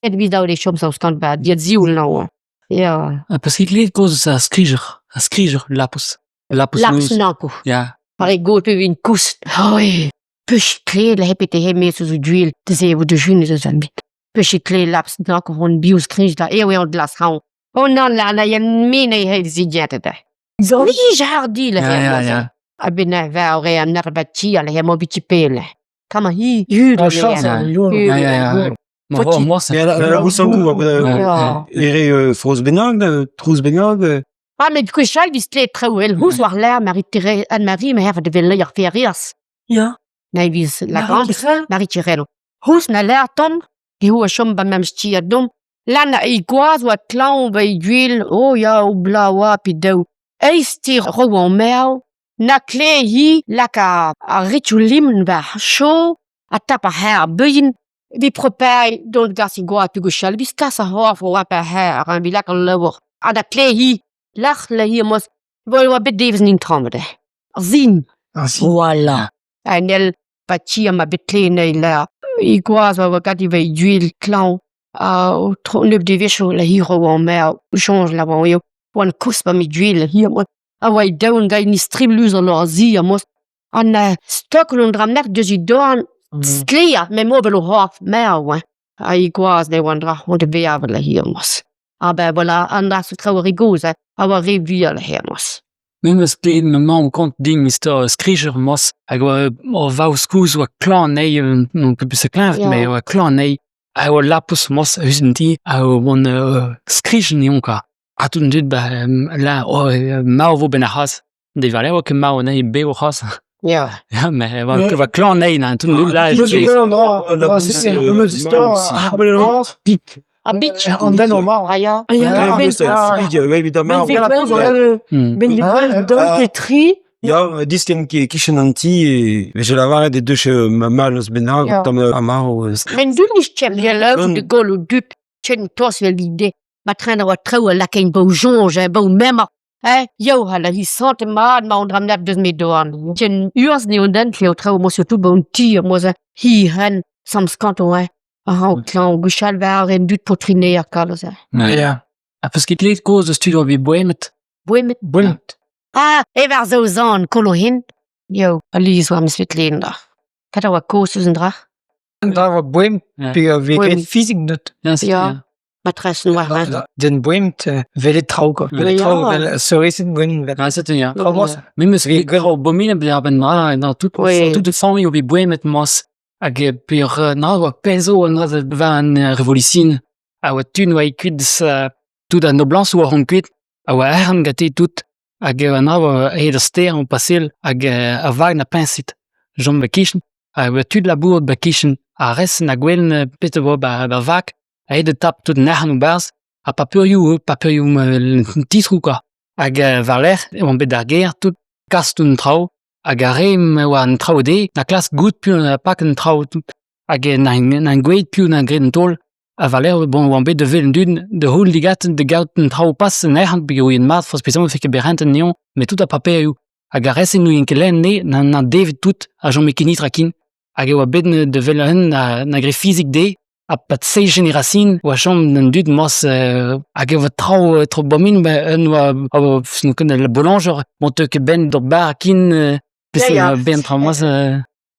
Het wie zou de soms als kan bij die ziel nou. Ja. Parce que les causes a skriger lapus. Lapus Laps news. nanko. Ja. Maar ik go te win kus. Oi. Push klele heb ik te hem zo duel. Te ze wo de june zo zijn bit. Push klele laps nanko van bios kringe da ewe on glas hou. Oh non la na je mine he zigette da. Zo wie jardi le. Ja. Abina va re an narbati ale he mo bitipele. Kama hi huur. Ja. Maar Faut-il- moi, ça. Mais là, vous sentez Fros Benag, Trous Benag. Ah, mais du schal wie steet trouwel. Hoe war la Marie-Thérèse, Anne-Marie, me have de velle ja ferias. Ja. Nee, wie is la grande Marie-Thérèse. Hoe na la tom, die hoe som ba mem stia dom. La na iguaz wat clown by d'huile. Oh ja, o blawa pi dou. Eistir rowan mel. Na kle hi la ka a ritulim ba show. A tapa her buien. Vi propai don gas igua pi gushal. Vi skasa hof o apa her. An vi lak lower. A da kle hi. Lach le hier mos. Wil wat bedevens in tramde. Zien. Voilà. En el patia ma betlene la. Iguaz wa gadi ve d'huile clown. Au neuf de vesho la hi rowan mel. Change la wan yo. Wan kus ba mi d'huile hier mos. A wai daun gai ni striblus an or zi a mos. An stok l'on dramnek de zi doan. Sklia, me mo velo hof mel, wen. A iguaz ne wandra, on de veavel la hier mos. Ah ben voilà, an da se trau rigouse, a wa revia la hier mos. Même ce que me man compte ding Mr. Skriger mos, hag o vauskus o clan nei, non que se clair, mais o clan nei, a o lapus mos husenti, a o mon Skriger ni onka. A tout dit ba la o ma vo ben has, de valeur que ma nei be o has. Ja. Ja, mais va clan nei na tout là. A bitch. On den normaal. Ah ja. Évidemment. Ben je dan petri. Ja, disken kishenanti, je la var de deux malus Benag, tam amaro. Men du nicht tjem je de golo dut, tjen tos wel vide. Ma trainer wat trouwe la ken bo jonge, bo memmer. Jo hala hi sante maad ma on dramnap dus me doan. Tjen uurs ne on den kleo trouwe mos tout bon tier mos hi hen sam skanto au clan gushal var en dut potrine a kalos. Ja. Parce que les causes studio vi boemet. Boemet. Ah, ever zo zan kolo hin. Jo, alies wa mis leen da. Kata wa koos en drach. Daar wat boem. We fysiek nut. Ja. Matressen war. Den boemt vele trauker. Vele trauker. Sorisen boem. Ja, c'est ja. Même ce que bomine ben na dans toute famille vi boemet mos. Hag pur na peso an van revolution. A wa tun wa ikid tout an noblance ou an kuit. A wa erm gate tout. Hag na eder ster an pasel hag a vag na pensit. Jom bekischen. A wa tud labour bekischen. A res na gwen pete vo ba vak. A ede tap tout nerhan ou bars. A papuriou titrou ka. Hag valer on bet ar ger tout kastoun trao. Hag a reem oa an trao de. Na klas gout pu pak an trao tout. Hag na gweit pu na gred an tol. A valer bon oan bet de vel dun de hol ligat de gaut an trao pas an nerhan pe yo en mat fos peseon feke berent an neon. Mais tout a papuriou. Hag a res en nou en kelen ne na devet tout a jom mekinit rakin. Hag oa bet de vel na gre fizik de. A pat 6 générations ou a chom d'un dud mos hag eva trao bomin un oa le boulanger monte que ben do bar kin ben tra mos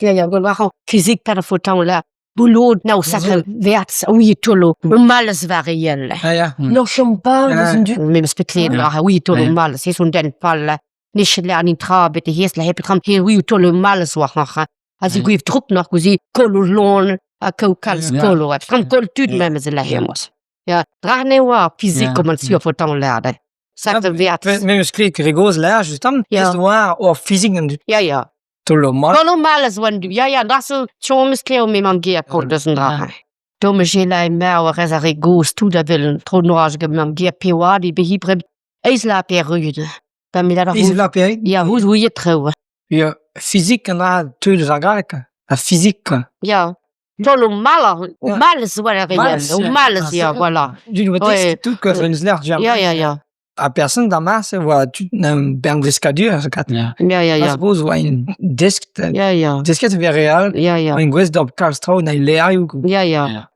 Ja, gol war physique par fotan la. Boulot na sacre vert oui tolo. Males variel. Ja. No som pas même spectacle la oui tolo mal, c'est son den pal. Nicht lernen tra bitte hier la heb tram hier oui tolo mal so ha. As ik geef druck noch gusi kololon a kals kolo. Tram kol tud même ze la hemos. Ja, drane wa physique comme si au fotan la. Sacre vert. Même skrik rigos la justam. Ja. Is noir or fysiek en Ja. tolo mal. Kolo males wan du. Ja, das so chomes kleo me man ge ko desen dra. Dome gela mer res rigos tout da vil trop noir ge man ge pewa di behibre. Eis la perude. Da mi la Is la peri. Ja, hoe je trouwe. Ja, fysiek en la tu de zagarka. A fysiek. Ja. Tolo males wala réel. Males, ja, voilà. Du wat tout que een slecht jam. Ja. A personne dans masse wa tu een bang discadur so kat. Ja. Ja. Suppose wa een disk. Ja. Disket weer real. Ja. Een gwes op Karlstrouw na lea. Ja.